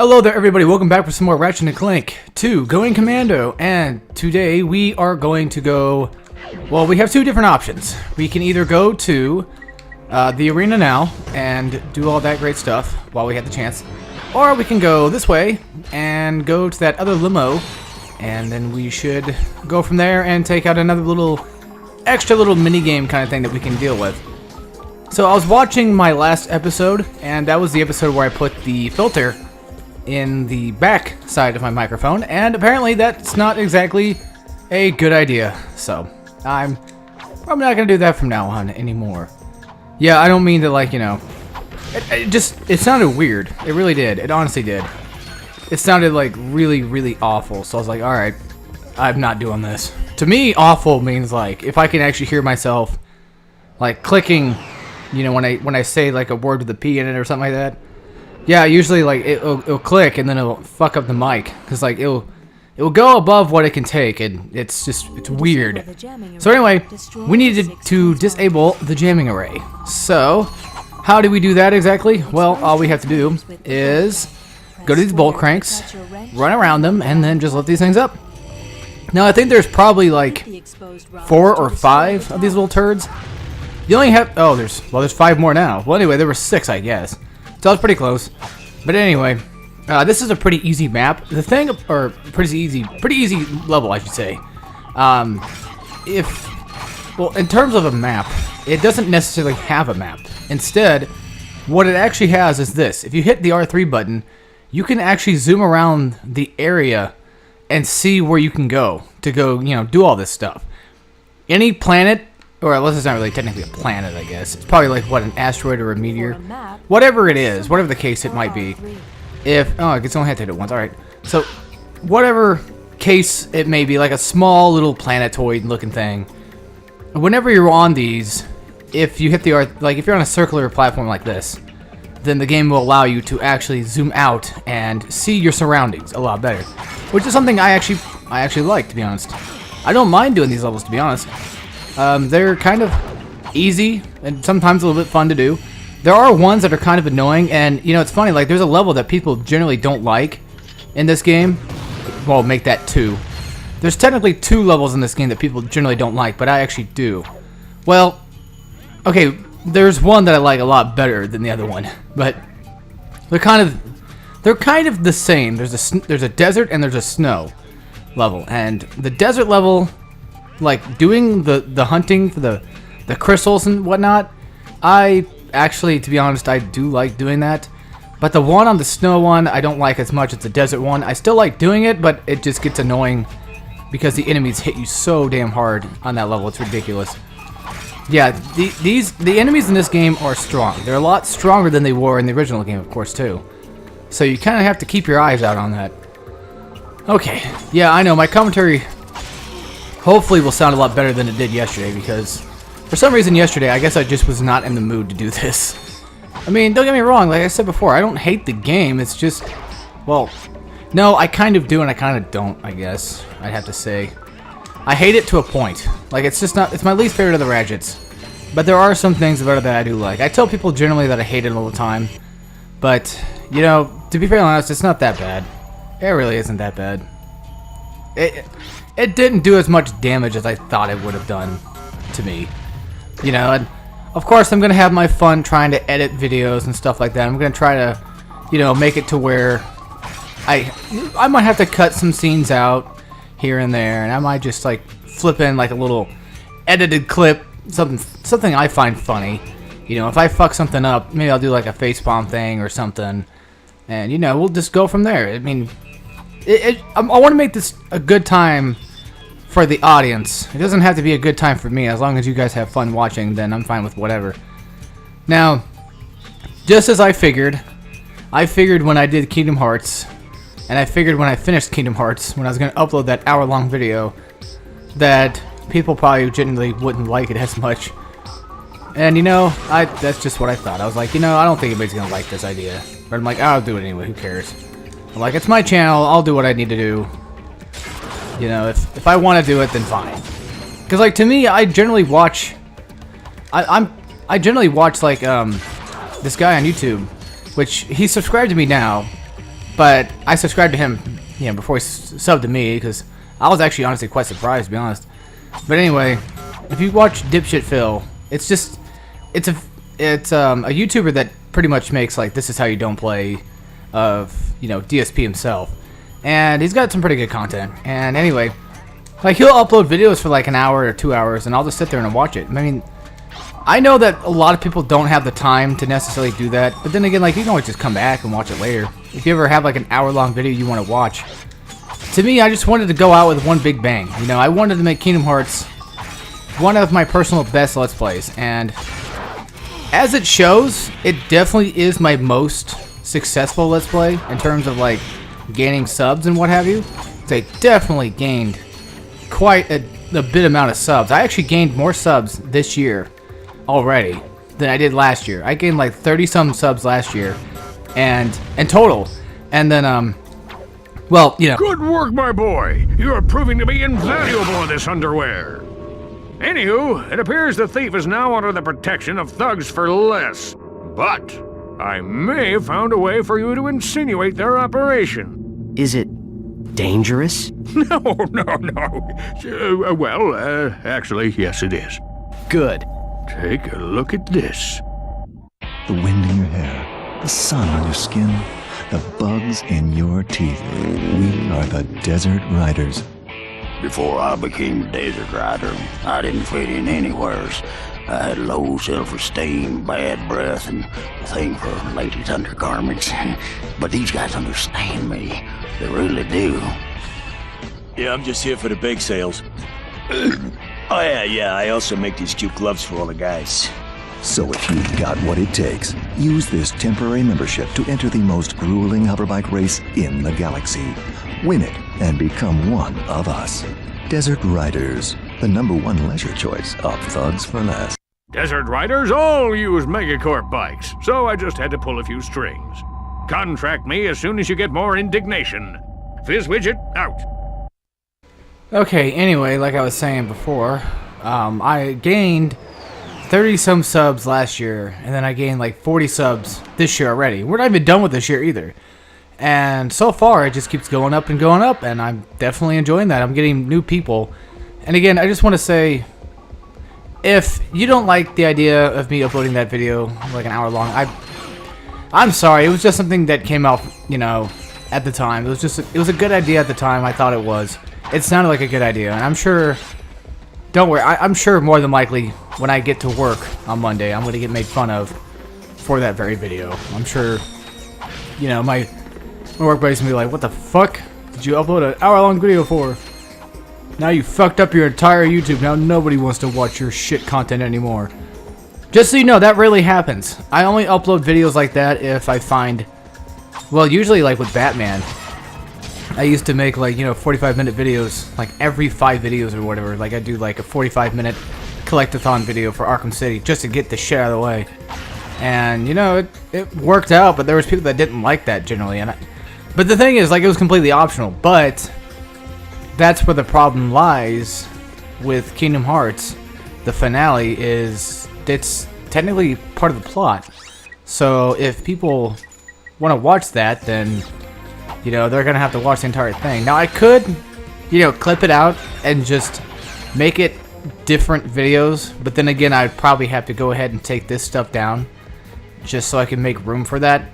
Hello there everybody, welcome back for some more Ratchet Clank 2 Going Commando, and today we are going to go, well, we have two different options. We can either go to the arena now and do all that great stuff while we have the chance, or we can go this way and go to that other limo, and then we should go from there and take out another extra little mini game kind of thing that we can deal with. So I was watching my last episode, and that was the episode where I put the filter in the back side of my microphone, and apparently that's not exactly a good idea. So I'm probably not gonna do that from now on anymore. Yeah, I don't mean to, like, you know, it sounded weird. It really did. It honestly did. It sounded like really awful. So I was like, all right, I'm not doing this. To me, awful means like if I can actually hear myself like clicking, you know, when I say like a word with a P in it or something like that. Yeah, usually like it'll click and then it'll fuck up the mic because like it'll go above what it can take, and it's weird. So anyway, we needed to disable the jamming array. So how do we do that exactly? Well, all we have to do is go to these bolt cranks, run around them, and then just lift these things up. Now I think there's probably like 4 or 5 of these little turds. You only have there's 5 more now. Well, anyway, there were 6, I guess. So I was pretty close. But anyway, this is a pretty easy map. The thing, or pretty easy level, I should say. Well, in terms of a map, it doesn't necessarily have a map. Instead, what it actually has is this. If you hit the R3 button, you can actually zoom around the area and see where you can go to go, you know, do all this stuff. Any planet, or unless it's not really technically a planet, I guess. It's probably like, what, an asteroid or a meteor? Whatever it is, whatever the case it might be. I guess I only have to hit it once, alright. So, whatever case it may be, like a small little planetoid looking thing. Whenever you're on these, if you hit the Earth, like if you're on a circular platform like this, then the game will allow you to actually zoom out and see your surroundings a lot better. Which is something I actually like, to be honest. I don't mind doing these levels, to be honest. They're kind of easy and sometimes a little bit fun to do. There are ones that are kind of annoying, and you know, it's funny, like there's a level that people generally don't like in this game. Well, make that 2. There's technically 2 levels in this game that people generally don't like, but I actually do. Well, okay, there's one that I like a lot better than the other one, but they're kind of the same. There's a desert and there's a snow level, and the desert level, like doing the hunting for the crystals and whatnot, I actually, to be honest, I do like doing that. But the one on the snow one, I don't like as much as the desert one. I still like doing it, but it just gets annoying because the enemies hit you so damn hard on that level. It's ridiculous. Yeah, the enemies in this game are strong. They're a lot stronger than they were in the original game, of course, too. So you kind of have to keep your eyes out on that. Okay, yeah, I know, my commentary hopefully will sound a lot better than it did yesterday, because for some reason yesterday, I guess I just was not in the mood to do this. I mean, don't get me wrong, like I said before, I don't hate the game, it's just, well, no, I kind of do and I kind of don't, I guess, I'd have to say. I hate it to a point. Like, it's just not, it's my least favorite of the Ratchets. But there are some things about it that I do like. I tell people generally that I hate it all the time, but, you know, to be fairly honest, it's not that bad. It really isn't that bad. It didn't do as much damage as I thought it would have done to me. You know, and of course I'm going to have my fun trying to edit videos and stuff like that. I'm going to try to, you know, make it to where I might have to cut some scenes out here and there, and I might just like flip in like a little edited clip, something I find funny. You know, if I fuck something up, maybe I'll do like a facepalm thing or something, and you know, we'll just go from there. I mean, I want to make this a good time for the audience. It doesn't have to be a good time for me. As long as you guys have fun watching, then I'm fine with whatever. Now, just as I figured when I did Kingdom Hearts, and I figured when I finished Kingdom Hearts, when I was going to upload that hour-long video, that people probably genuinely wouldn't like it as much. And you know, that's just what I thought. I was like, you know, I don't think anybody's going to like this idea. But I'm like, I'll do it anyway, who cares? I'm like, it's my channel, I'll do what I need to do. You know, if I want to do it, then fine. Because, like, to me, I generally watch... I generally watch, like, this guy on YouTube, which he subscribed to me now, But I subscribed to him, before he subbed to me, because I was actually honestly quite surprised, to be honest. But anyway, if you watch Dipshit Phil, it's a YouTuber that pretty much makes like This Is How You Don't Play of DSP himself, and he's got some pretty good content. And anyway, like he'll upload videos for like an hour or 2 hours, and I'll just sit there and watch it. I mean, I know that a lot of people don't have the time to necessarily do that, but then again, like you can always just come back and watch it later. If you ever have like an hour-long video you want to watch. To me, I just wanted to go out with one big bang. I wanted to make Kingdom Hearts one of my personal best Let's Plays, and as it shows, it definitely is my most successful Let's Play in terms of like gaining subs and what have you. They definitely gained quite a bit amount of subs. I actually gained more subs this year already than I did last year. I gained like 30-some subs last year, and in total. And then well, Good work, my boy. You are proving to be invaluable in this underwear. Anywho, it appears the thief is now under the protection of Thugs for Less. But I may have found a way for you to insinuate their operation. Is it dangerous? No. Actually, yes, it is. Good. Take a look at this. The wind in your hair, the sun on your skin, the bugs in your teeth. We are the Desert Riders. Before I became a desert rider, I didn't fit in anywheres. I had low self-esteem, bad breath, and a thing for ladies' undergarments. But these guys understand me. They really do. Yeah, I'm just here for the bake sales. Oh yeah, I also make these cute gloves for all the guys. So if you've got what it takes, use this temporary membership to enter the most grueling hoverbike race in the galaxy. Win it and become one of us. Desert Riders, the #1 leisure choice of Thugs for Less. Desert riders all use Megacorp bikes, so I just had to pull a few strings. Contract me as soon as you get more indignation. Fizzwidget, out. Okay, anyway, like I was saying before, I gained 30-some subs last year, and then I gained like 40 subs this year already. We're not even done with this year either. And so far, it just keeps going up, and I'm definitely enjoying that. I'm getting new people. And again, I just want to say, if you don't like the idea of me uploading that video, like an hour long, I'm sorry. It was just something that came out, at the time. It was a good idea at the time. I thought it was. It sounded like a good idea, and I'm sure. Don't worry. I'm sure more than likely when I get to work on Monday, I'm going to get made fun of for that very video. I'm sure. My work buddy's gonna be like, "What the fuck did you upload an hour-long video for? Now you fucked up your entire YouTube. Now nobody wants to watch your shit content anymore." Just so you know, that really happens. I only upload videos like that if I find, well, usually like with Batman, I used to make like 45-minute videos, like every 5 videos or whatever. Like I do like a 45-minute collectathon video for Arkham City just to get the shit out of the way. And it worked out, but there was people that didn't like that generally. But the thing is, like, it was completely optional. But that's where the problem lies with Kingdom Hearts. The finale is, it's technically part of the plot. So if people want to watch that, then, they're going to have to watch the entire thing. Now, I could, clip it out and just make it different videos. But then again, I'd probably have to go ahead and take this stuff down just so I can make room for that.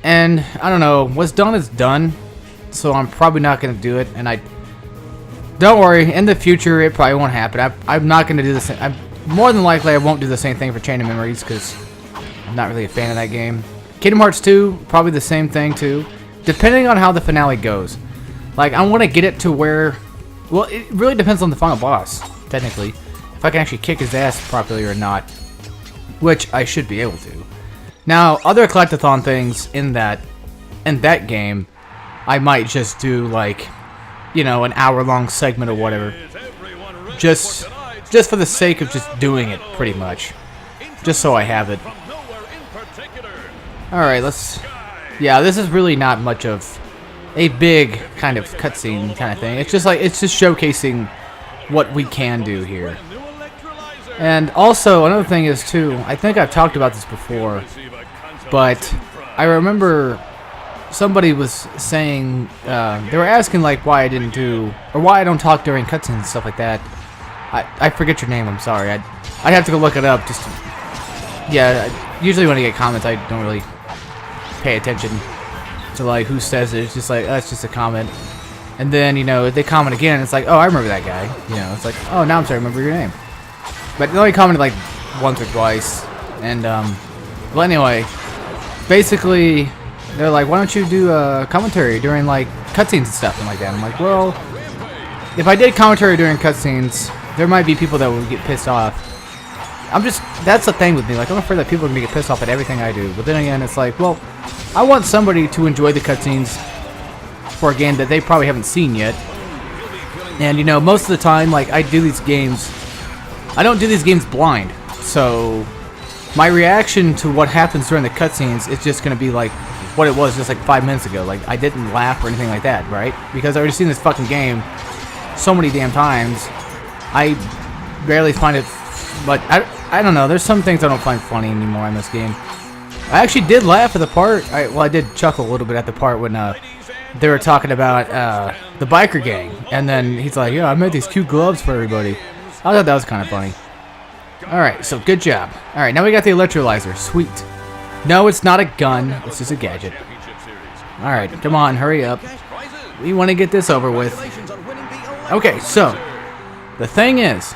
And I don't know, what's done is done, so I'm probably not going to do it. And don't worry, in the future it probably won't happen. I'm not going to do the same. More than likely I won't do the same thing for Chain of Memories because I'm not really a fan of that game. Kingdom Hearts 2, probably the same thing too, depending on how the finale goes. Like, I want to get it to where, well, it really depends on the final boss, technically. If I can actually kick his ass properly or not, which I should be able to. Now, other collectathon things in that game, I might just do like, an hour-long segment or whatever, just for the sake of just doing it, pretty much, just so I have it. All right, yeah, this is really not much of a big kind of cutscene kind of thing. It's just showcasing what we can do here. And also, another thing is too, I think I've talked about this before, but I remember somebody was saying, they were asking like why I didn't do, or why I don't talk during cutscenes and stuff like that. I forget your name, I'm sorry. I'd have to go look it up just to, yeah, usually when I get comments I don't really pay attention to like who says it. It's just like, that's just a comment. And then, you know, if they comment again, it's like, oh, I remember that guy. You know, it's like, oh, now I'm starting to remember your name. But they only commented like once or twice. And, well, anyway, basically, they're like, why don't you do a commentary during like cutscenes and stuff and like that? I'm like, well, if I did commentary during cutscenes, there might be people that would get pissed off. That's the thing with me. Like, I'm afraid that people are going to get pissed off at everything I do. But then again, it's like, well, I want somebody to enjoy the cutscenes for a game that they probably haven't seen yet. And, you know, most of the time, like, I don't do these games blind. So, my reaction to what happens during the cutscenes is just going to be like what it was just like 5 minutes ago. Like, I didn't laugh or anything like that, right? Because I've already seen this fucking game so many damn times. I barely find it, but I don't know. There's some things I don't find funny anymore in this game. I actually did laugh at the part. I did chuckle a little bit at the part when they were talking about the biker gang, and then he's like, "Yeah, I made these cute gloves for everybody." I thought that was kind of funny. All right, so good job. All right, now we got the electrolyzer. Sweet. No, it's not a gun. It's just a gadget. All right, come on, hurry up. We want to get this over with. Okay, so the thing is,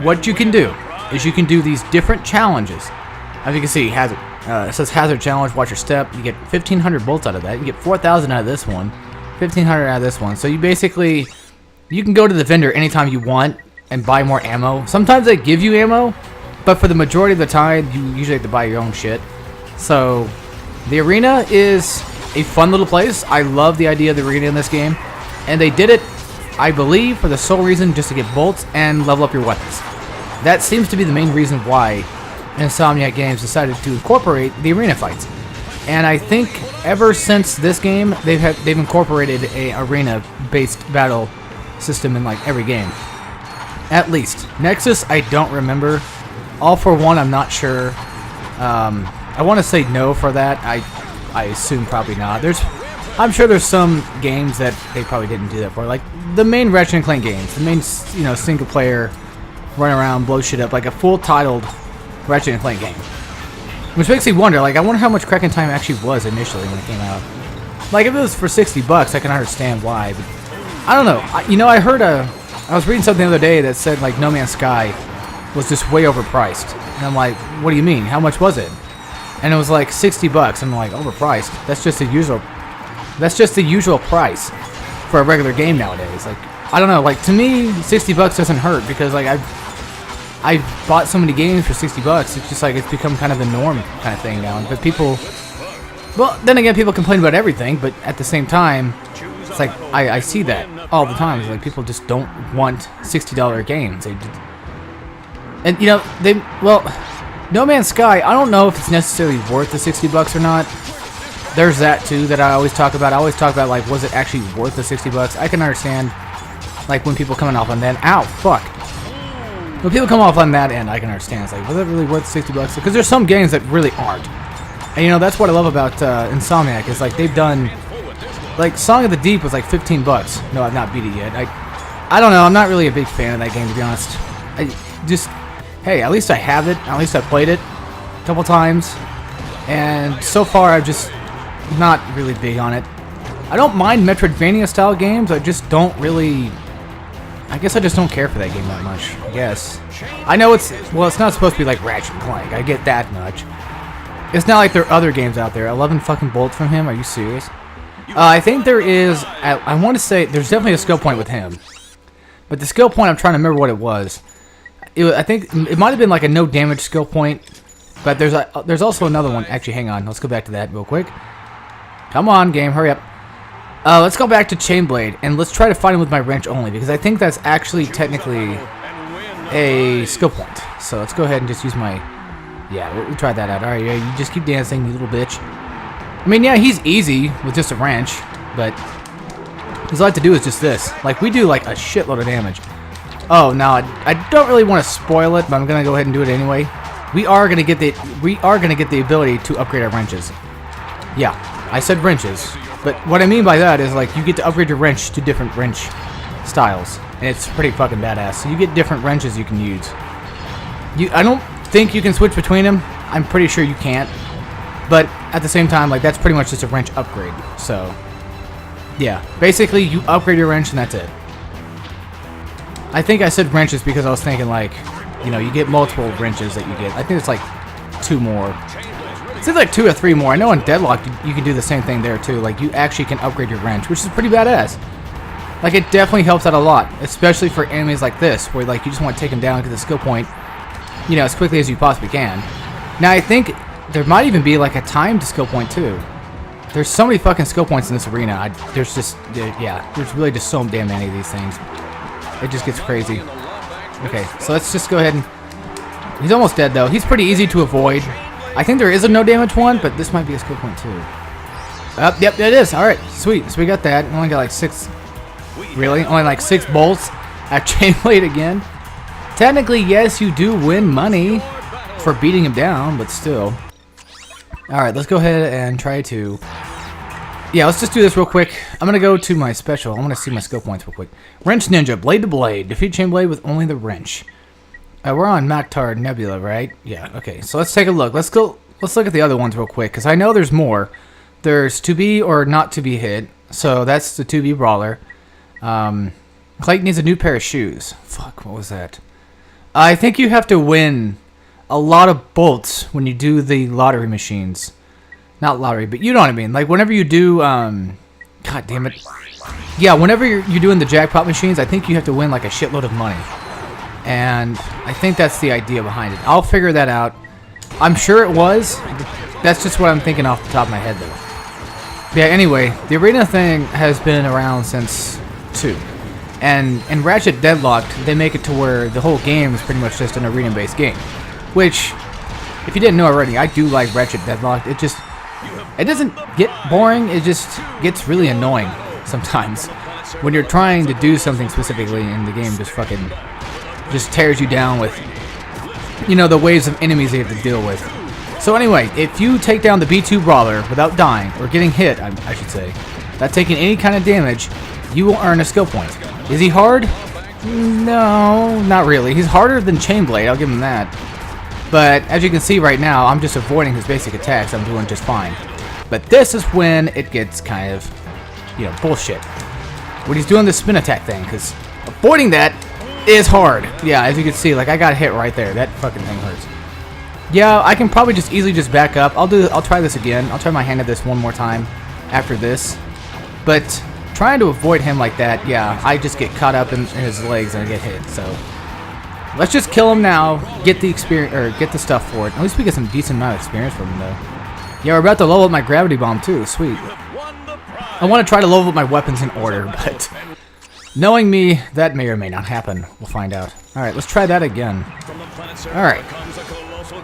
what you can do is you can do these different challenges. As you can see, hazard. It says hazard challenge. Watch your step. You get 1,500 bolts out of that. You get 4,000 out of this one. 1,500 out of this one. So you basically, you can go to the vendor anytime you want and buy more ammo. Sometimes they give you ammo, but for the majority of the time, you usually have to buy your own shit. So the arena is a fun little place. I love the idea of the arena in this game, and they did it, I believe, for the sole reason just to get bolts and level up your weapons. That seems to be the main reason why Insomniac Games decided to incorporate the arena fights. And I think ever since this game, they've incorporated a arena-based battle system in like every game. At least. Nexus, I don't remember. All for One, I'm not sure. I want to say no for that. I assume probably not. I'm sure there's some games that they probably didn't do that for. Like the main Ratchet Clank games, the main, you know, single player, run around, blow shit up, like a full titled Ratchet Clank game. Which makes me wonder, like, I wonder how much cracking time actually was initially when it came out. Like, if it was for $60, I can understand why, but I don't know. I was reading something the other day that said, like, No Man's Sky was just way overpriced. And I'm like, what do you mean? How much was it? And it was like $60. I'm like, overpriced? That's just the usual price for a regular game nowadays. Like, I don't know, like, to me, $60 doesn't hurt, because, like, I've bought so many games for $60. It's just like, it's become kind of the norm kind of thing now. But people, well, then again, people complain about everything, but at the same time, it's like, I see that all the time. It's like, people just don't want $60 games. And, you know, No Man's Sky, I don't know if it's necessarily worth the $60 or not. There's that, too, that I always talk about. I always talk about, like, was it actually worth the $60? I can understand, like, when people coming off on that. Ow, fuck. When people come off on that end, I can understand. It's like, was it really worth $60? Because there's some games that really aren't. And, you know, that's what I love about Insomniac, is, like, they've done, like, Song of the Deep was, like, $15. No, I've not beat it yet. I don't know. I'm not really a big fan of that game, to be honest. Hey, at least I have it. At least I played it a couple times. And so far, I'm just not really big on it. I don't mind Metroidvania-style games. I just don't really... I guess I just don't care for that game that much, I guess. I know it's not supposed to be like Ratchet Clank. I get that much. It's not like there are other games out there. 11 fucking bolts from him? Are you serious? I think there is... I want to say there's definitely a skill point with him. But the skill point, I'm trying to remember what it was. I think it might have been like a no damage skill point. But there's also another one. Actually, hang on. Let's go back to that real quick. Come on, game. Hurry up. Let's go back to Chainblade, and let's try to fight him with my wrench only, because I think that's actually technically a skill point. So let's go ahead and just use my... Yeah, we'll try that out. Alright, yeah, you just keep dancing, you little bitch. I mean, yeah, he's easy with just a wrench, but all I have to do is just this. Like, we do, like, a shitload of damage. Oh, now, I don't really want to spoil it, but I'm going to go ahead and do it anyway. We are going to get the ability to upgrade our wrenches. Yeah. I said wrenches. But what I mean by that is, like, you get to upgrade your wrench to different wrench styles. And it's pretty fucking badass. So you get different wrenches you can use. I don't think you can switch between them. I'm pretty sure you can't. But at the same time, like, that's pretty much just a wrench upgrade. So, yeah. Basically, you upgrade your wrench and that's it. I think I said wrenches because I was thinking, like, you know, you get multiple wrenches that you get. I think it's like 2 more. It seems like 2 or 3 more. I know in Deadlock you can do the same thing there too. Like, you actually can upgrade your wrench, which is pretty badass. Like, it definitely helps out a lot, especially for enemies like this, where, like, you just want to take them down to the skill point, you know, as quickly as you possibly can. Now, I think there might even be, like, a timed skill point too. There's so many fucking skill points in this arena. There's really just so damn many of these things. It just gets crazy. Okay, so let's just go ahead and... He's almost dead, though. He's pretty easy to avoid. I think there is a no damage one, but this might be a skill point too. Yep, it is. Alright, sweet. So we got that. Only got like 6... Really? Only like 6 bolts at Chainblade again? Technically, yes, you do win money for beating him down, but still. Alright, let's go ahead and try to... Yeah, let's just do this real quick. I'm going to go to my special. I want to see my skill points real quick. Wrench Ninja, Blade to Blade. Defeat Chainblade with only the wrench. We're on Maktar Nebula, right? Yeah, okay. So let's take a look. Let's look at the other ones real quick, because I know there's more. There's to be or not to be hit. So that's the to be brawler. Clayton needs a new pair of shoes. Fuck, what was that? I think you have to win a lot of bolts when you do the lottery machines. Not lottery, but you know what I mean. Like, whenever you do, God damn it. Yeah, whenever you're doing the jackpot machines, I think you have to win, like, a shitload of money. And I think that's the idea behind it. I'll figure that out. I'm sure it was. That's just what I'm thinking off the top of my head, though. Yeah, anyway, the arena thing has been around since 2. And in Ratchet Deadlocked, they make it to where the whole game is pretty much just an arena-based game. Which, if you didn't know already, I do like Ratchet Deadlocked. It doesn't get boring, it just gets really annoying sometimes. When you're trying to do something specifically and the game just tears you down with, you know, the waves of enemies you have to deal with. So anyway, if you take down the B2 Brawler without dying, or getting hit, I should say, without taking any kind of damage, you will earn a skill point. Is he hard? No, not really. He's harder than Chainblade, I'll give him that. But as you can see right now, I'm just avoiding his basic attacks. I'm doing just fine. But this is when it gets kind of, you know, bullshit. When he's doing the spin attack thing, because avoiding that is hard. Yeah, as you can see, like, I got hit right there. That fucking thing hurts. Yeah, I can probably just easily just back up. I'll try this again. I'll try my hand at this one more time after this. But trying to avoid him like that, yeah, I just get caught up in his legs and I get hit. So let's just kill him now. Get the experience, or get the stuff for it. At least we get some decent amount of experience from him, though. Yeah, we're about to level up my gravity bomb too. Sweet. I want to try to level up my weapons in order, but knowing me, that may or may not happen. We'll find out. All right, let's try that again. All right.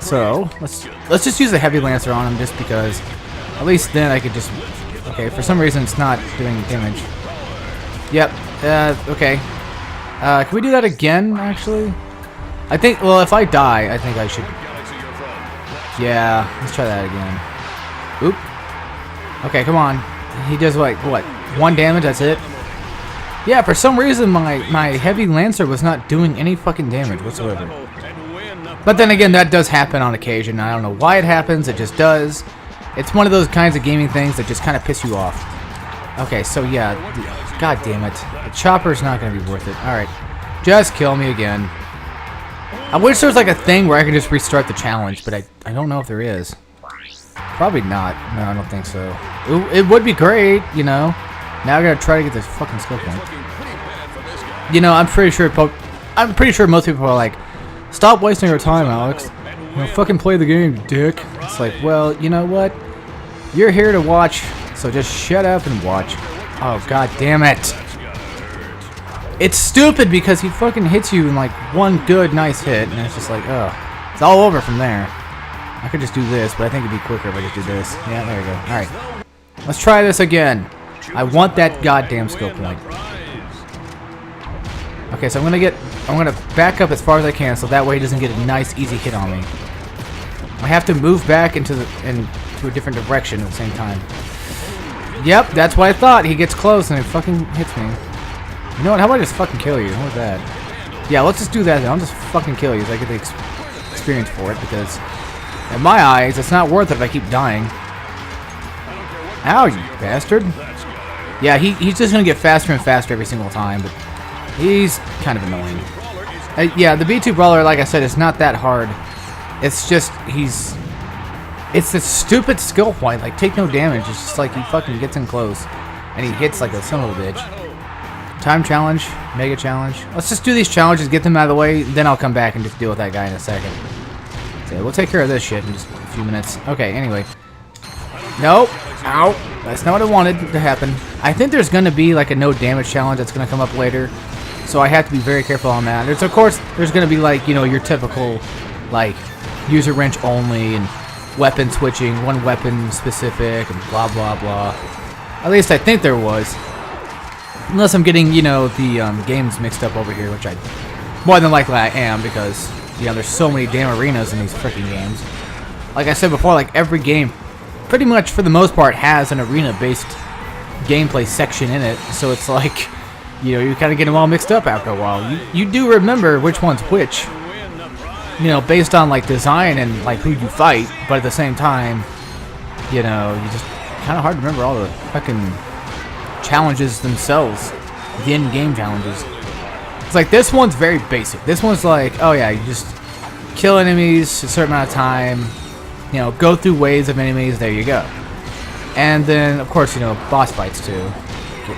So let's just use the heavy lancer on him, just because at least then I could just. Okay, for some reason it's not doing damage. Yep. Okay. Can we do that again? Actually, I think. Well, if I die, I think I should. Yeah. Let's try that again. Oop. Okay, come on. He does like what? 1 damage. That's it. Yeah. For some reason, my heavy lancer was not doing any fucking damage whatsoever. But then again, that does happen on occasion. I don't know why it happens. It just does. It's one of those kinds of gaming things that just kind of piss you off. Okay, so yeah. God damn it. The chopper's not going to be worth it. Alright. Just kill me again. I wish there was like a thing where I could just restart the challenge, but I don't know if there is. Probably not. No, I don't think so. It would be great, you know. Now I gotta try to get this fucking skill point. You know, I'm pretty sure most people are like, stop wasting your time, Alex. You know, fucking play the game, dick. It's like, well, you know what? You're here to watch, so just shut up and watch. Oh, god damn it. It's stupid because he fucking hits you in like one good, nice hit, and it's just like, oh. It's all over from there. I could just do this, but I think it'd be quicker if I just do this. Yeah, there we go. Alright. Let's try this again. I want that goddamn skill point. Okay, so I'm gonna back up as far as I can, so that way he doesn't get a nice, easy hit on me. I have to move back into a different direction at the same time. Yep, that's what I thought. He gets close and it fucking hits me. You know what? How about I just fucking kill you? How about that? Yeah, let's just do that then. I'll just fucking kill you so I get the experience for it, because in my eyes, it's not worth it if I keep dying. Ow, you bastard. Yeah, he's just gonna get faster and faster every single time, but he's kind of annoying. Yeah, the B2 Brawler, like I said, is not that hard. It's just, it's this stupid skill point, like, take no damage. It's just like he fucking gets in close, and he hits like a son of a bitch. Time challenge, mega challenge. Let's just do these challenges, get them out of the way, then I'll come back and just deal with that guy in a second. So we'll take care of this shit in just a few minutes. Okay, anyway. Nope. Ow. That's not what I wanted to happen. I think there's going to be like a no damage challenge that's going to come up later. So I have to be very careful on that. Of course, there's going to be like, you know, your typical, like, user wrench only and weapon switching, one weapon specific and blah, blah, blah. At least I think there was. Unless I'm getting, you know, the games mixed up over here, which I more than likely I am, because, you know, there's so many damn arenas in these freaking games. Like I said before, like every game, pretty much for the most part, has an arena-based gameplay section in it. So it's like, you know, you kind of get them all mixed up after a while. You do remember which one's which, you know, based on like design and like who you fight, but at the same time, you know, you just kind of hard to remember all the fucking challenges themselves, the in-game challenges. It's like this one's very basic. This one's like, oh yeah, you just kill enemies a certain amount of time, you know, go through waves of enemies, there you go. And then, of course, you know, boss fights too.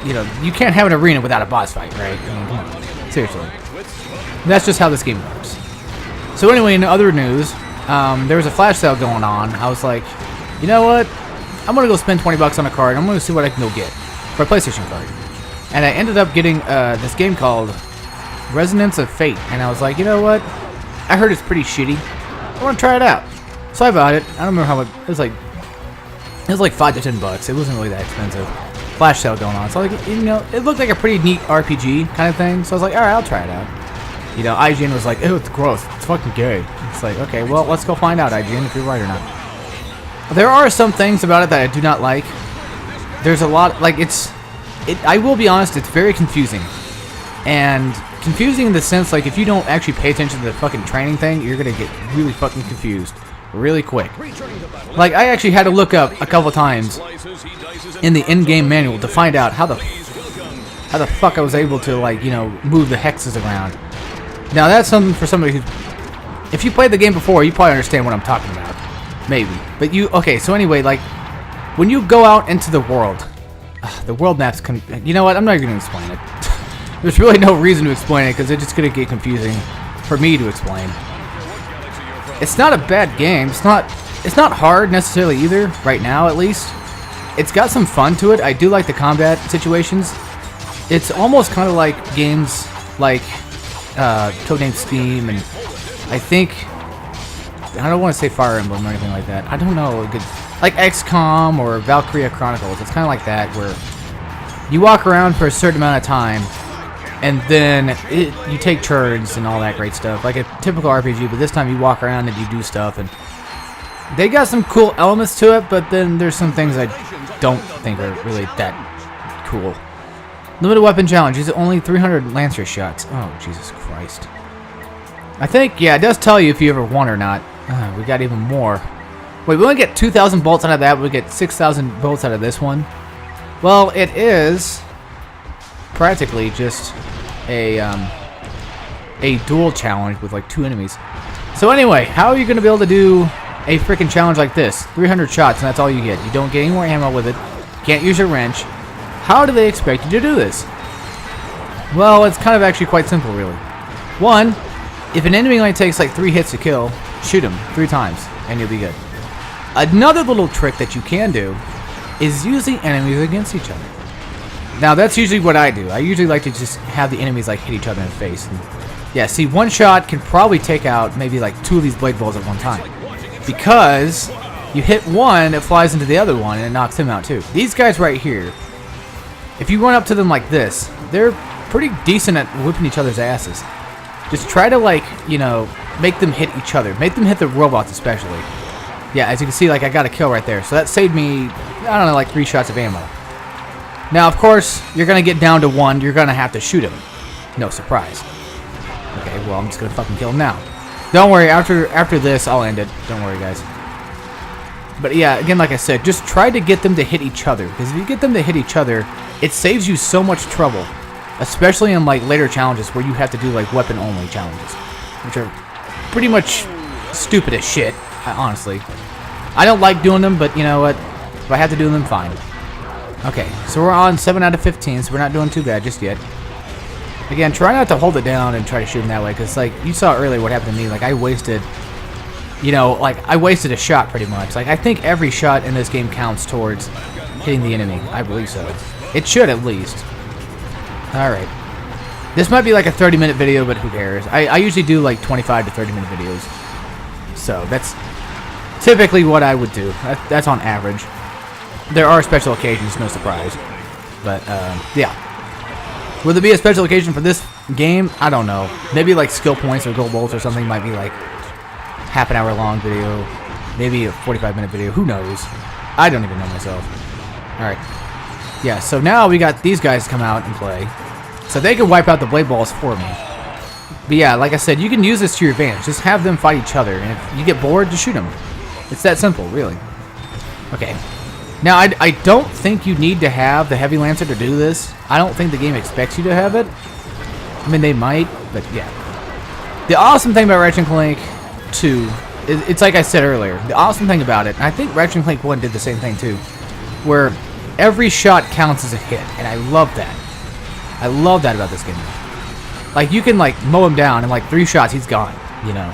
You know, you can't have an arena without a boss fight, right? I mean, come on. Seriously. That's just how this game works. So anyway, in other news, there was a flash sale going on. I was like, you know what? I'm going to go spend 20 bucks on a card. I'm going to see what I can go get for a PlayStation card. And I ended up getting this game called Resonance of Fate. And I was like, you know what? I heard it's pretty shitty. I want to try it out. So I bought it. I don't remember how much. It was like 5 to 10 bucks. It wasn't really that expensive. Flash sale going on. So like, you know, it looked like a pretty neat RPG kind of thing. So I was like, all right, I'll try it out. You know, IGN was like, ew, it's gross. It's fucking gay. It's like, okay, well, let's go find out, IGN, if you're right or not. There are some things about it that I do not like. There's a lot, like, I will be honest, it's very confusing. And confusing in the sense, like, if you don't actually pay attention to the fucking training thing, you're gonna get really fucking confused really quick. Like, I actually had to look up a couple times in the in-game manual to find out how the fuck I was able to, like, you know, move the hexes around. Now, that's something for somebody who, if you played the game before, you probably understand what I'm talking about. Maybe. But okay, so anyway, like, when you go out into the world maps you know what, I'm not even going to explain it. There's really no reason to explain it, because it's just going to get confusing for me to explain. It's not a bad game. It's not hard necessarily either, right now at least. It's got some fun to it. I do like the combat situations. It's almost kind of like games like Codename Steam, and I think, I don't want to say Fire Emblem or anything like that. I don't know, like XCOM or Valkyria Chronicles. It's kind of like that, where you walk around for a certain amount of time, and then you take turns and all that great stuff, like a typical RPG. But this time you walk around and you do stuff, and they got some cool elements to it. But then there's some things I don't think are really that cool. Limited weapon challenge. Use only 300 Lancer shots. Oh, Jesus Christ. I think, yeah, it does tell you if you ever won or not. We got even more. Wait, we only get 2,000 bolts out of that. We get 6,000 bolts out of this one. Well, it is practically just a dual challenge with like 2 enemies. So anyway, how are you going to be able to do a freaking challenge like this? 300 shots, and that's all you get. You don't get any more ammo with it. Can't use your wrench. How do they expect you to do this? Well, it's kind of actually quite simple, really. One, if an enemy only takes like 3 hits to kill, shoot him 3 times, and you'll be good. Another little trick that you can do is using enemies against each other. Now, that's usually what I do. I usually like to just have the enemies like hit each other in the face. And, yeah, see, one shot can probably take out maybe like 2 of these blade balls at one time. Because you hit one, it flies into the other one, and it knocks him out too. These guys right here, if you run up to them like this, they're pretty decent at whipping each other's asses. Just try to, like, you know, make them hit each other. Make them hit the robots especially. Yeah, as you can see, like, I got a kill right there. So that saved me, I don't know, like 3 shots of ammo. Now, of course, you're going to get down to 1. You're going to have to shoot him. No surprise. Okay, well, I'm just going to fucking kill him now. Don't worry, after this, I'll end it. Don't worry, guys. But yeah, again, like I said, just try to get them to hit each other. Because if you get them to hit each other, it saves you so much trouble. Especially in, like, later challenges where you have to do, like, weapon-only challenges. Which are pretty much stupid as shit, honestly. I don't like doing them, but you know what? If I have to do them, fine. Okay, so we're on 7 out of 15, so we're not doing too bad just yet. Again, try not to hold it down and try to shoot him that way, because, like, you saw earlier what happened to me. Like, I wasted... You know, like, I wasted a shot pretty much. Like, I think every shot in this game counts towards hitting the enemy. I believe so. It should, at least. Alright. This might be like a 30-minute video, but who cares? I usually do, like, 25 to 30-minute videos. So, that's typically what I would do. That's on average. There are special occasions, no surprise. But, yeah. Will there be a special occasion for this game? I don't know. Maybe, like, skill points or gold bolts or something might be, like... half an hour long video, maybe a 45-minute video, who knows? I don't even know myself. Alright. Yeah, so now we got these guys come out and play. So they can wipe out the blade balls for me. But yeah, like I said, you can use this to your advantage. Just have them fight each other, and if you get bored, just shoot them. It's that simple, really. Okay. Now, I don't think you need to have the Heavy Lancer to do this. I don't think the game expects you to have it. I mean, they might, but yeah. The awesome thing about Ratchet Clank 2, it's like I said earlier, the awesome thing about it, and I think Ratchet Clank 1 did the same thing too, where every shot counts as a hit, and I love that. I love that about this game. Like, you can, like, mow him down, and, like, 3 shots, he's gone, you know.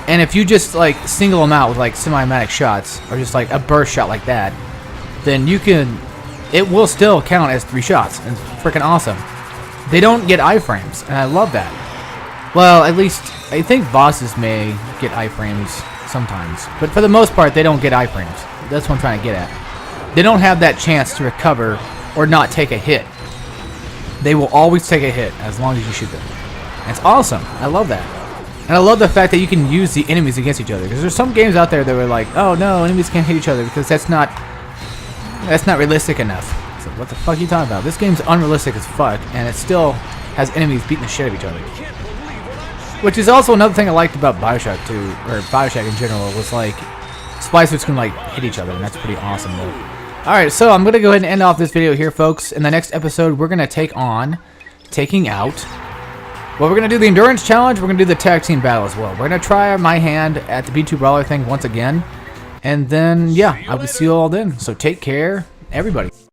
And if you just, like, single him out with, like, semi-automatic shots, or just, like, a burst shot like that, then you can, it will still count as 3 shots, and it's freaking awesome. They don't get iframes, and I love that. Well, at least, I think bosses may get iframes sometimes. But for the most part, they don't get iframes. That's what I'm trying to get at. They don't have that chance to recover or not take a hit. They will always take a hit as long as you shoot them. And it's awesome. I love that. And I love the fact that you can use the enemies against each other. Because there's some games out there that were like, oh no, enemies can't hit each other because that's not realistic enough. So what the fuck are you talking about? This game's unrealistic as fuck, and it still has enemies beating the shit out of each other. Which is also another thing I liked about Bioshock 2, or Bioshock in general, was like, supply suits can like hit each other, and that's pretty awesome though. Alright, so I'm going to go ahead and end off this video here, folks. In the next episode, we're going to taking out, well, we're going to do the Endurance Challenge, we're going to do the Tag Team Battle as well. We're going to try my hand at the B2 Brawler thing once again, and then, yeah, I will see you all then. So take care, everybody.